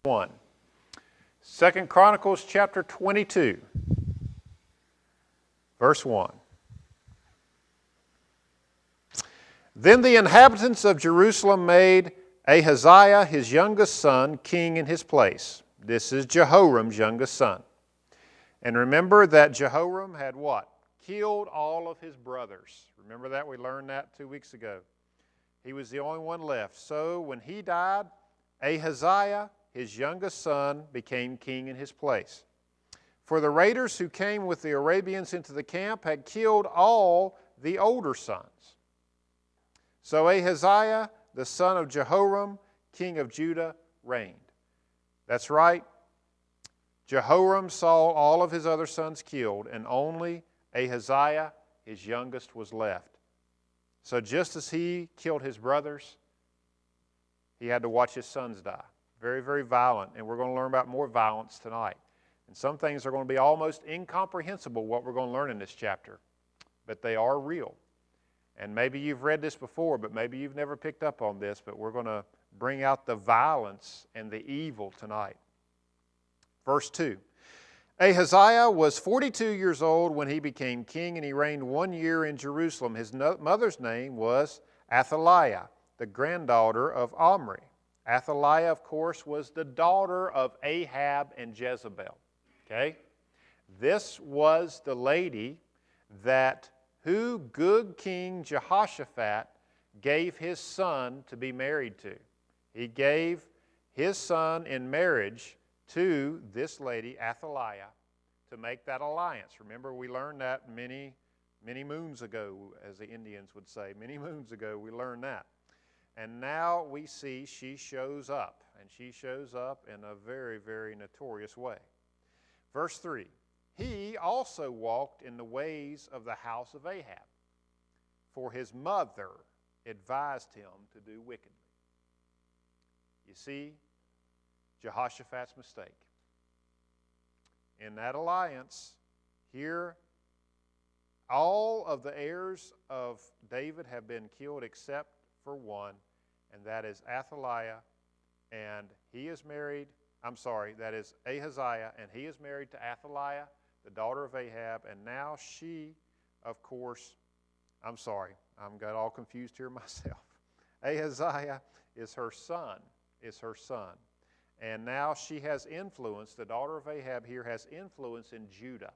1. 2 Chronicles chapter 22, verse 1. Then the inhabitants of Jerusalem made Ahaziah, his youngest son, king in his place. This is Jehoram's youngest son. And remember that Jehoram had what? Killed all of his brothers. Remember that? We learned that 2 weeks ago. He was the only one left. So when he died, Ahaziah, his youngest son, became king in his place. For the raiders who came with the Arabians into the camp had killed all the older sons. So Ahaziah, the son of Jehoram, king of Judah, reigned. That's right. Jehoram saw all of his other sons killed, and only Ahaziah, his youngest, was left. So just as he killed his brothers, he had to watch his sons die. Very, very violent, and we're going to learn about more violence tonight. And some things are going to be almost incomprehensible, what we're going to learn in this chapter, but they are real. And maybe you've read this before, but maybe you've never picked up on this, but we're going to bring out the violence and the evil tonight. Verse 2. Ahaziah was 42 years old when he became king, and he reigned 1 year in Jerusalem. His mother's name was Athaliah, the granddaughter of Omri. Athaliah, of course, was the daughter of Ahab and Jezebel. Okay? This was the lady that who good King Jehoshaphat gave his son to be married to. He gave his son in marriage to this lady, Athaliah, to make that alliance. Remember, we learned that many moons ago, as the Indians would say. Many moons ago, we learned that. And now we see she shows up, and she shows up in a very, very notorious way. Verse 3, he also walked in the ways of the house of Ahab, for his mother advised him to do wickedly. You see Jehoshaphat's mistake. In that alliance, here all of the heirs of David have been killed except for one, and that is Athaliah, and he is married, that is Ahaziah, and he is married to Athaliah, the daughter of Ahab, and now she, of course, I'm got all confused here myself. Ahaziah is her son, and now she has influence, the daughter of Ahab here has influence in Judah,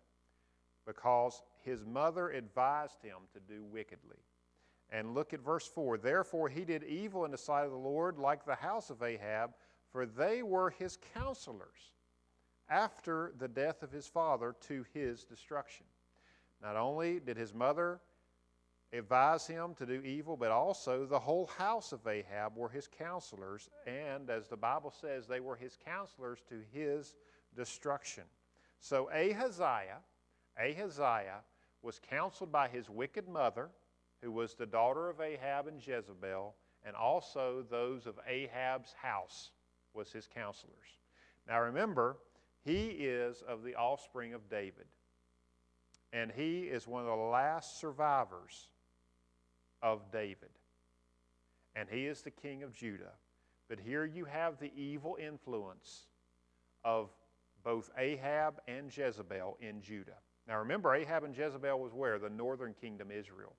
because his mother advised him to do wickedly. And look at verse 4. Therefore he did evil in the sight of the Lord like the house of Ahab, for they were his counselors after the death of his father to his destruction. Not only did his mother advise him to do evil, but also the whole house of Ahab were his counselors, and as the Bible says, they were his counselors to his destruction. So Ahaziah was counseled by his wicked mother, who was the daughter of Ahab and Jezebel, and also those of Ahab's house was his counselors. Now remember, he is of the offspring of David, and he is one of the last survivors of David, and he is the king of Judah. But here you have the evil influence of both Ahab and Jezebel in Judah. Now remember, Ahab and Jezebel was where? The northern kingdom, Israel.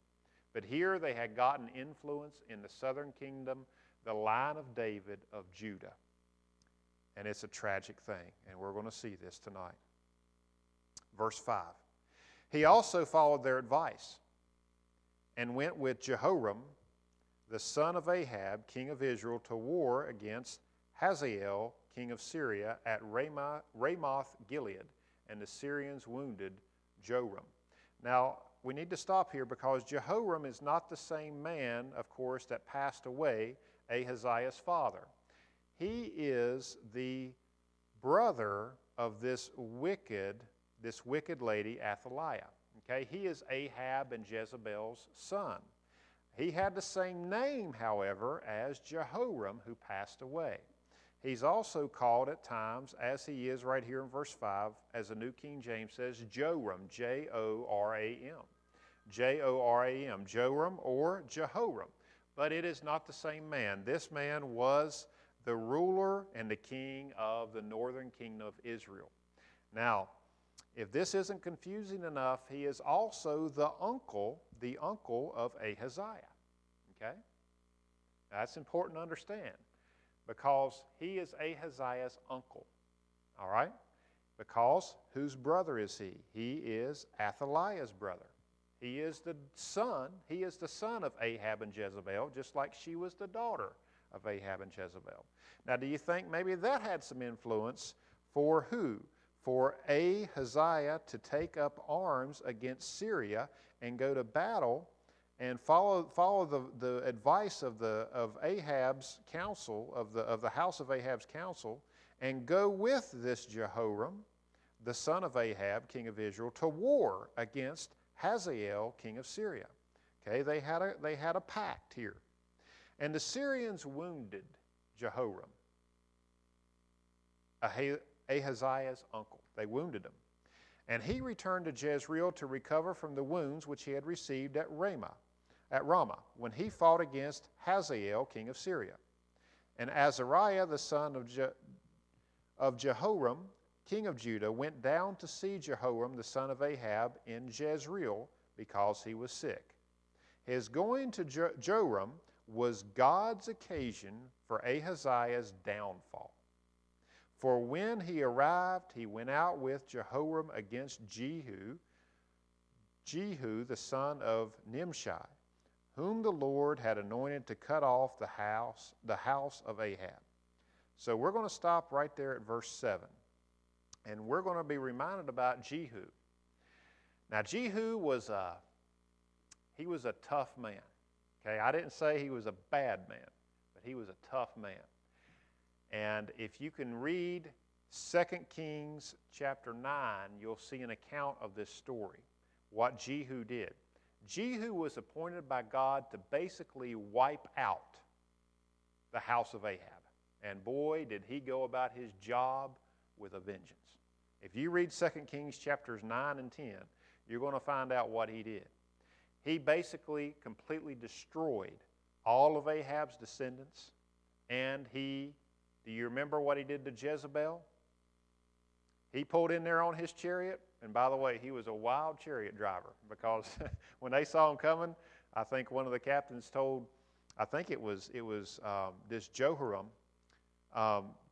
But here they had gotten influence in the southern kingdom, the line of David of Judah. And it's a tragic thing, and we're going to see this tonight. Verse 5. He also followed their advice and went with Jehoram, the son of Ahab, king of Israel, to war against Hazael, king of Syria, at Ramoth Gilead, and the Syrians wounded Joram. Now, we need to stop here because Jehoram is not the same man, of course, that passed away, Ahaziah's father. He is the brother of this wicked lady, Athaliah. Okay, he is Ahab and Jezebel's son. He had the same name, however, as Jehoram, who passed away. He's also called at times, as he is right here in verse 5, as the New King James says, Joram, Joram. Joram, Joram or Jehoram. But it is not the same man. This man was the ruler and the king of the northern kingdom of Israel. Now, if this isn't confusing enough, he is also the uncle of Ahaziah. Okay? That's important to understand because he is Ahaziah's uncle. All right? Because whose brother is he? He is Athaliah's brother. He is the son of Ahab and Jezebel, just like she was the daughter of Ahab and Jezebel. Now, do you think maybe that had some influence for who? For Ahaziah to take up arms against Syria and go to battle and follow the advice of Ahab's council, of the house of Ahab's council, and go with this Jehoram, the son of Ahab, king of Israel, to war against Hazael, king of Syria. Okay, they had a pact here. And the Syrians wounded Jehoram, Ahaziah's uncle. They wounded him. And he returned to Jezreel to recover from the wounds which he had received at Ramah, when he fought against Hazael, king of Syria. And Azariah, the son of Jehoram, king of Judah, went down to see Jehoram, the son of Ahab, in Jezreel because he was sick. His going to Joram was God's occasion for Ahaziah's downfall. For when he arrived, he went out with Jehoram against Jehu, the son of Nimshi, whom the Lord had anointed to cut off the house of Ahab. So we're going to stop right there at verse 7. And we're going to be reminded about Jehu. Now, Jehu was a tough man. Okay, I didn't say he was a bad man, but he was a tough man. And if you can read 2 Kings chapter 9, you'll see an account of this story, what Jehu did. Jehu was appointed by God to basically wipe out the house of Ahab. And boy, did he go about his job with a vengeance. If you read 2 Kings chapters 9 and 10, you're going to find out what he did. He basically completely destroyed all of Ahab's descendants, and do you remember what he did to Jezebel? He pulled in there on his chariot, and by the way, he was a wild chariot driver because when they saw him coming, I think one of the captains this Jehoram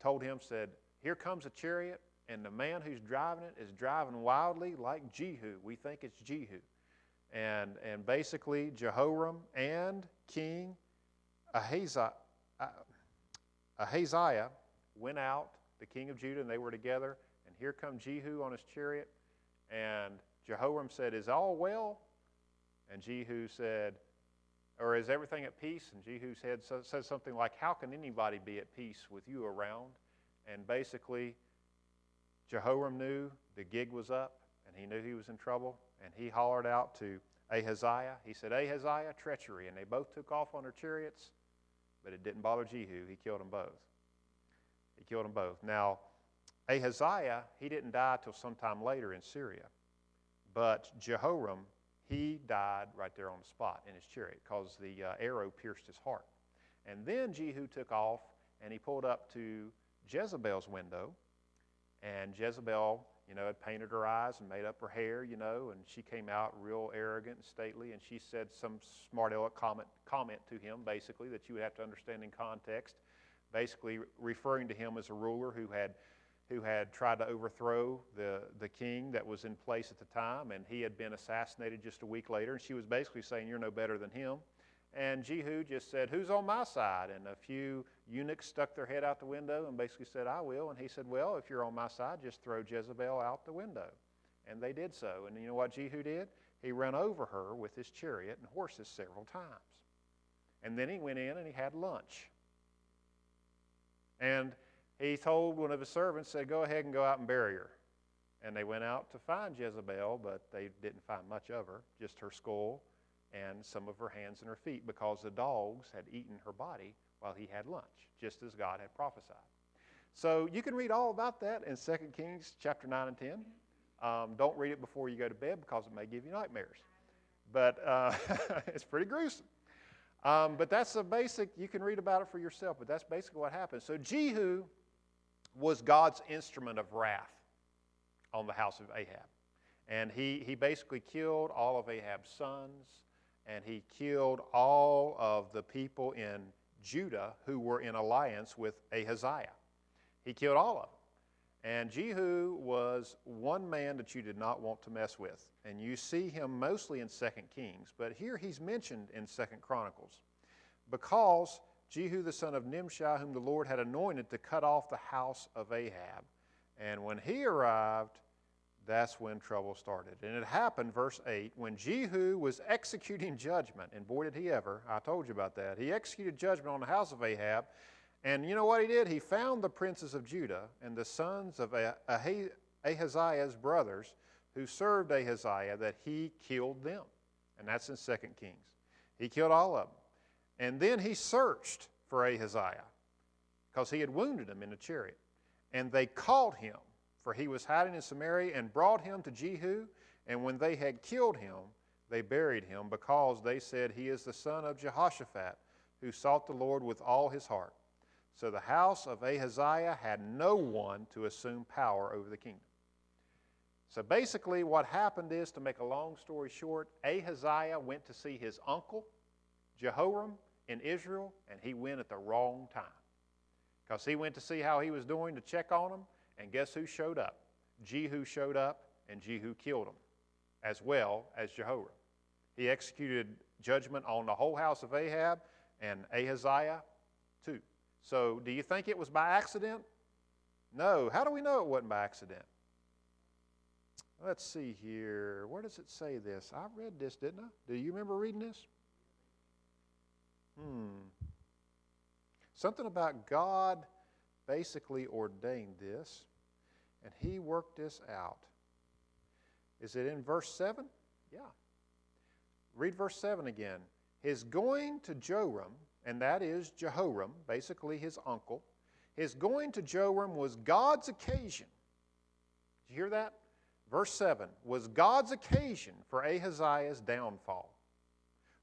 told him, said, "Here comes a chariot, and the man who's driving it is driving wildly like Jehu. We think it's Jehu." And basically, Jehoram and King Ahaziah went out, the king of Judah, and they were together. And here come Jehu on his chariot. And Jehoram said, "Is all well?" And Jehu said, "Or is everything at peace?" And Jehu said something like, "How can anybody be at peace with you around?" And basically, Jehoram knew the gig was up, and he knew he was in trouble, and he hollered out to Ahaziah. He said, "Ahaziah, treachery." And they both took off on their chariots, but it didn't bother Jehu. He killed them both. Now, Ahaziah, he didn't die till sometime later in Syria. But Jehoram, he died right there on the spot in his chariot because the arrow pierced his heart. And then Jehu took off, and he pulled up to Jezebel's window. And Jezebel, had painted her eyes and made up her hair, and she came out real arrogant and stately, and she said some smart aleck comment to him, basically, that you would have to understand in context, basically referring to him as a ruler who had tried to overthrow the king that was in place at the time, and he had been assassinated just a week later, and she was basically saying, "You're no better than him." And Jehu just said, "Who's on my side?" And a few eunuchs stuck their head out the window and basically said, "I will." And he said, "Well, if you're on my side, just throw Jezebel out the window." And they did so. And you know what Jehu did? He ran over her with his chariot and horses several times. And then he went in and he had lunch. And he told one of his servants, said, "Go ahead and go out and bury her." And they went out to find Jezebel, but they didn't find much of her, just her skull and some of her hands and her feet, because the dogs had eaten her body while he had lunch, just as God had prophesied. So you can read all about that in 2 Kings chapter 9 and 10. Don't read it before you go to bed because it may give you nightmares. But it's pretty gruesome. But that's a basic, you can read about it for yourself, but that's basically what happened. So Jehu was God's instrument of wrath on the house of Ahab. And he basically killed all of Ahab's sons, and he killed all of the people in Judah who were in alliance with Ahaziah. He killed all of them. And Jehu was one man that you did not want to mess with. And you see him mostly in 2 Kings, but here he's mentioned in 2 Chronicles. Because Jehu the son of Nimshi, whom the Lord had anointed to cut off the house of Ahab. And when he arrived, that's when trouble started. And it happened, verse 8, when Jehu was executing judgment, and boy did he ever, I told you about that. He executed judgment on the house of Ahab, and you know what he did? He found the princes of Judah and the sons of Ahaziah's brothers who served Ahaziah, that he killed them. And that's in 2 Kings. He killed all of them. And then he searched for Ahaziah, because he had wounded him in the chariot. And they caught him, for he was hiding in Samaria, and brought him to Jehu. And when they had killed him, they buried him, because they said, he is the son of Jehoshaphat, who sought the Lord with all his heart. So the house of Ahaziah had no one to assume power over the kingdom. So basically what happened is, to make a long story short, Ahaziah went to see his uncle, Jehoram, in Israel, and he went at the wrong time. Because he went to see how he was doing, to check on him, and guess who showed up? Jehu showed up, and Jehu killed him, as well as Jehoram. He executed judgment on the whole house of Ahab, and Ahaziah too. So do you think it was by accident? No. How do we know it wasn't by accident? Let's see here. Where does it say this? I read this, didn't I? Do you remember reading this? Something about God basically ordained this, and he worked this out. Is it in verse 7? Yeah. Read verse 7 again. His going to Joram, and that is Jehoram, basically his uncle, his going to Joram was God's occasion. Did you hear that? Verse 7 was God's occasion for Ahaziah's downfall.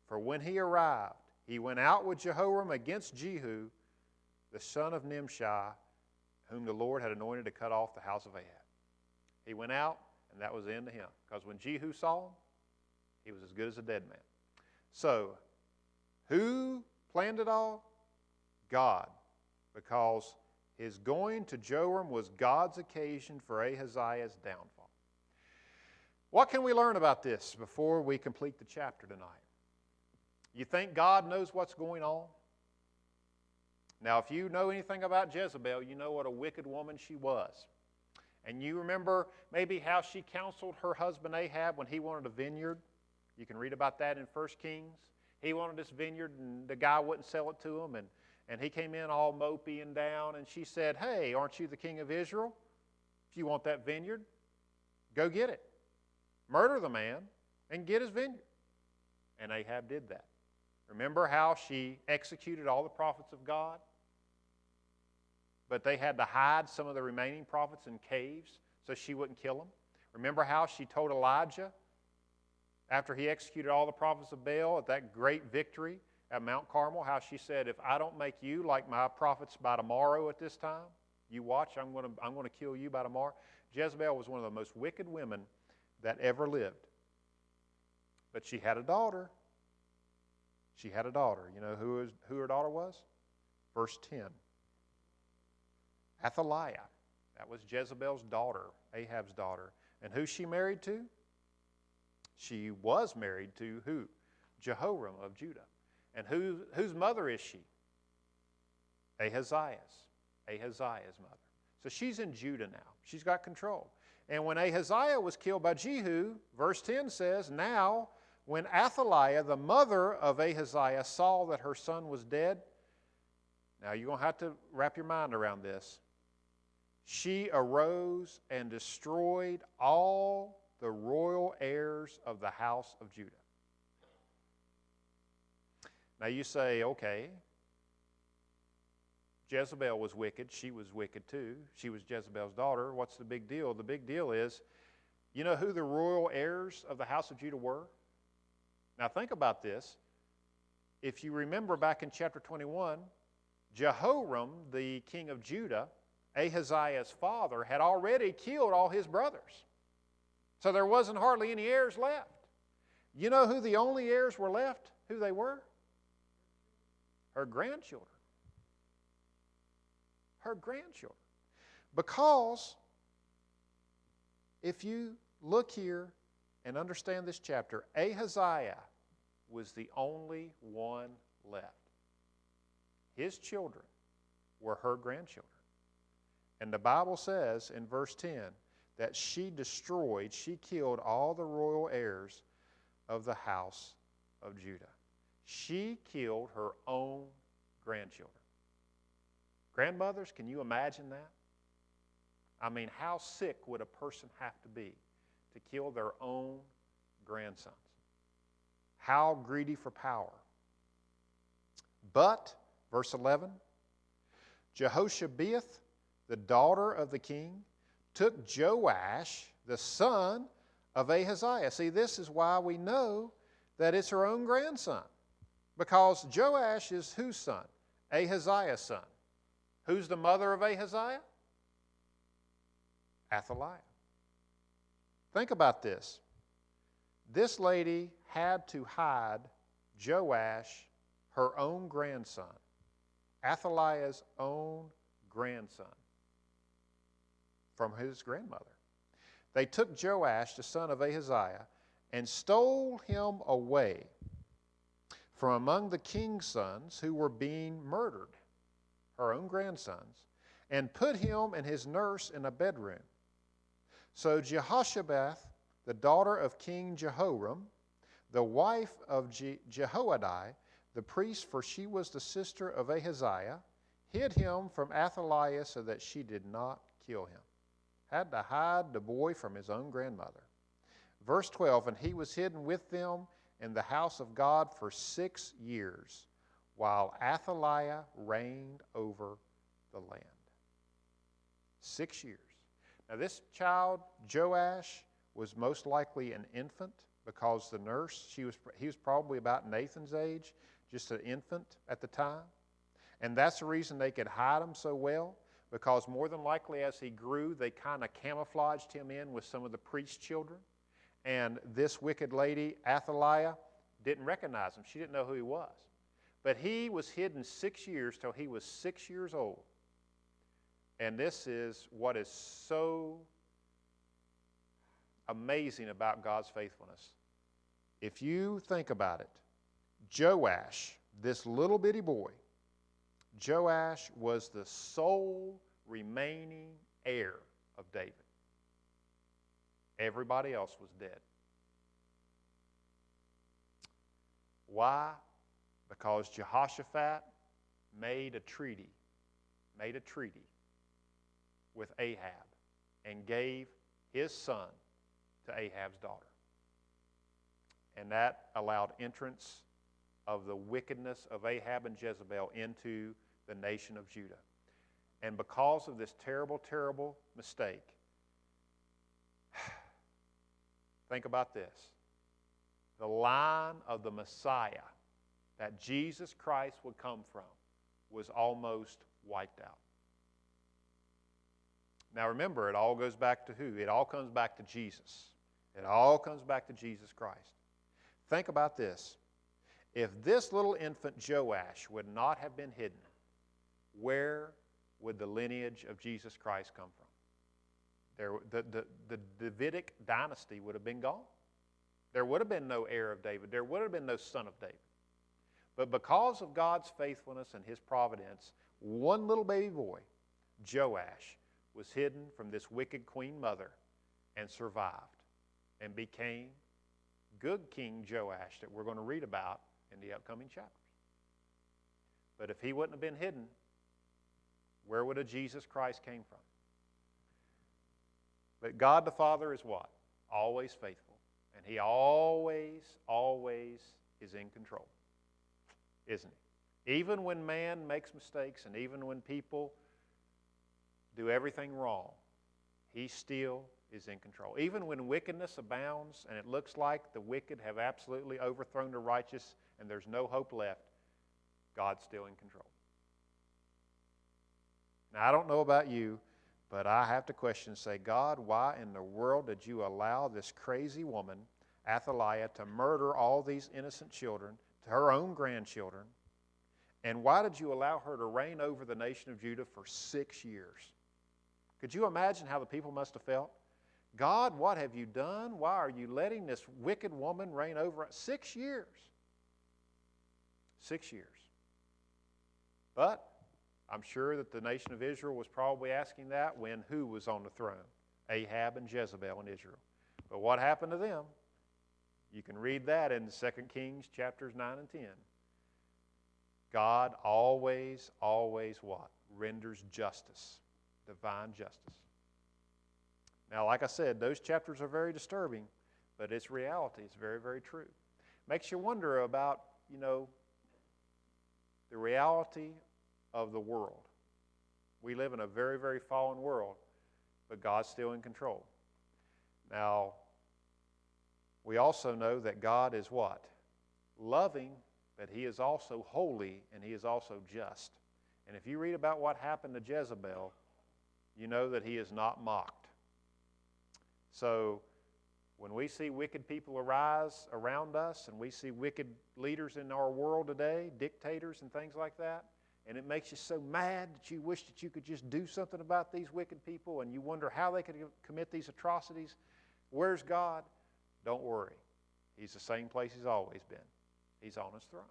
For when he arrived, he went out with Jehoram against Jehu, the son of Nimshi, whom the Lord had anointed to cut off the house of Ahab. He went out, and that was the end of him. Because when Jehu saw him, he was as good as a dead man. So, who planned it all? God. Because his going to Joram was God's occasion for Ahaziah's downfall. What can we learn about this before we complete the chapter tonight? You think God knows what's going on? Now, if you know anything about Jezebel, you know what a wicked woman she was. And you remember maybe how she counseled her husband Ahab when he wanted a vineyard. You can read about that in 1 Kings. He wanted this vineyard, and the guy wouldn't sell it to him. And he came in all mopey and down, and she said, hey, aren't you the king of Israel? If you want that vineyard, go get it. Murder the man and get his vineyard. And Ahab did that. Remember how she executed all the prophets of God? But they had to hide some of the remaining prophets in caves so she wouldn't kill them. Remember how she told Elijah, after he executed all the prophets of Baal at that great victory at Mount Carmel, how she said, if I don't make you like my prophets by tomorrow at this time, you watch, I'm going to kill you by tomorrow. Jezebel was one of the most wicked women that ever lived. But she had a daughter. She had a daughter. You know who her daughter was? Verse 10. Athaliah. That was Jezebel's daughter, Ahab's daughter. And who she married to? She was married to who? Jehoram of Judah. And whose mother is she? Ahaziah's mother. So she's in Judah now. She's got control. And when Ahaziah was killed by Jehu, verse 10 says, now when Athaliah, the mother of Ahaziah, saw that her son was dead, now you're going to have to wrap your mind around this. She arose and destroyed all the royal heirs of the house of Judah. Now you say, okay, Jezebel was wicked. She was wicked too. She was Jezebel's daughter. What's the big deal? The big deal is, you know who the royal heirs of the house of Judah were? Now think about this. if you remember back in chapter 21, Jehoram, the king of Judah, Ahaziah's father, had already killed all his brothers. So there wasn't hardly any heirs left. You know who the only heirs were left? Who they were? Her grandchildren. Her grandchildren. Because if you look here and understand this chapter, Ahaziah was the only one left. His children were her grandchildren. And the Bible says in verse 10 that she killed all the royal heirs of the house of Judah. She killed her own grandchildren. Grandmothers, can you imagine that? I mean, how sick would a person have to be to kill their own grandsons? How greedy for power. But, verse 11, Jehoshabeath, the daughter of the king, took Joash, the son of Ahaziah. See, this is why we know that it's her own grandson. Because Joash is whose son? Ahaziah's son. Who's the mother of Ahaziah? Athaliah. Think about this. This lady had to hide Joash, her own grandson, Athaliah's own grandson, from his grandmother. They took Joash, the son of Ahaziah, and stole him away from among the king's sons who were being murdered, her own grandsons, and put him and his nurse in a bedroom. So Jehoshabeath, the daughter of King Jehoram, the wife of Jehoiada, the priest, for she was the sister of Ahaziah, hid him from Athaliah so that she did not kill him. Had to hide the boy from his own grandmother. Verse 12, and he was hidden with them in the house of God for 6 years, while Athaliah reigned over the land. 6 years. Now this child, Joash, was most likely an infant because the nurse, he was probably about Nathan's age, just an infant at the time. And that's the reason they could hide him so well, because more than likely as he grew, they kind of camouflaged him in with some of the priest's children. And this wicked lady, Athaliah, didn't recognize him. She didn't know who he was. But he was hidden 6 years till he was 6 years old. And this is what is so amazing about God's faithfulness. If you think about it, Joash, this little bitty boy, Joash was the sole remaining heir of David. Everybody else was dead. Why? Because Jehoshaphat made a treaty with Ahab and gave his son to Ahab's daughter. And that allowed entrance of the wickedness of Ahab and Jezebel into the nation of Judah. And because of this terrible, terrible mistake, think about this. The line of the Messiah that Jesus Christ would come from was almost wiped out. Now remember, it all goes back to who? It all comes back to Jesus. It all comes back to Jesus Christ. Think about this. If this little infant Joash would not have been hidden, where would the lineage of Jesus Christ come from? The Davidic dynasty would have been gone. There would have been no heir of David. There would have been no son of David. But because of God's faithfulness and His providence, one little baby boy, Joash, was hidden from this wicked queen mother and survived and became good King Joash that we're going to read about in the upcoming chapters. But if he wouldn't have been hidden, where would a Jesus Christ came from? But God the Father is what? Always faithful. And He always, always is in control. Isn't He? Even when man makes mistakes and even when people do everything wrong, He still is in control. Even when wickedness abounds and it looks like the wicked have absolutely overthrown the righteous and there's no hope left, God's still in control. Now, I don't know about you, but I have to question, say, God, why in the world did you allow this crazy woman, Athaliah, to murder all these innocent children, to her own grandchildren? And why did you allow her to reign over the nation of Judah for 6 years? Could you imagine how the people must have felt? God, what have you done? Why are you letting this wicked woman reign over us? 6 years. 6 years. But I'm sure that the nation of Israel was probably asking that when who was on the throne? Ahab and Jezebel in Israel. But what happened to them? You can read that in 2 Kings chapters 9 and 10. God always what? Renders justice. Divine justice. Now, like I said, those chapters are very disturbing, but it's reality. It's very, very true. Makes you wonder about, the reality of the world. We live in a very, very fallen world, but God's still in control. Now, we also know that God is what? Loving, but He is also holy, and He is also just. And if you read about what happened to Jezebel, you know that He is not mocked. So, when we see wicked people arise around us, and we see wicked leaders in our world today, dictators and things like that, and it makes you so mad that you wish that you could just do something about these wicked people, and you wonder how they could commit these atrocities, where's God? Don't worry. He's the same place He's always been. He's on His throne.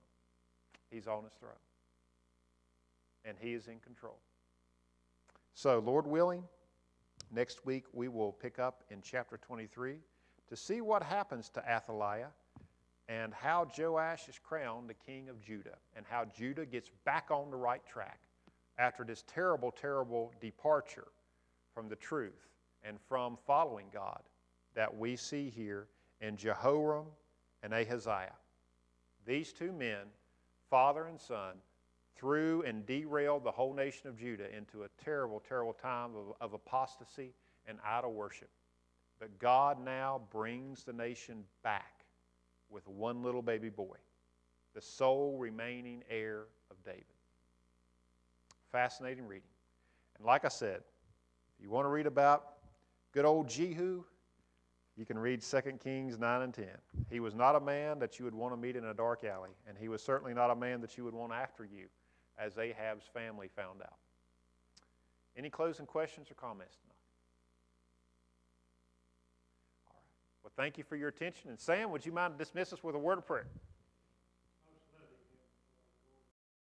He's on His throne. And He is in control. So, Lord willing, next week we will pick up in chapter 23 to see what happens to Athaliah and how Joash is crowned the king of Judah and how Judah gets back on the right track after this terrible, terrible departure from the truth and from following God that we see here in Jehoram and Ahaziah. These two men, father and son, threw and derailed the whole nation of Judah into a terrible, terrible time of apostasy and idol worship. But God now brings the nation back with one little baby boy, the sole remaining heir of David. Fascinating reading. And like I said, if you want to read about good old Jehu, you can read 2 Kings 9 and 10. He was not a man that you would want to meet in a dark alley, and he was certainly not a man that you would want after you, as Ahab's family found out. Any closing questions or comments tonight? All right. Well, thank you for your attention. And Sam, would you mind to dismiss us with a word of prayer?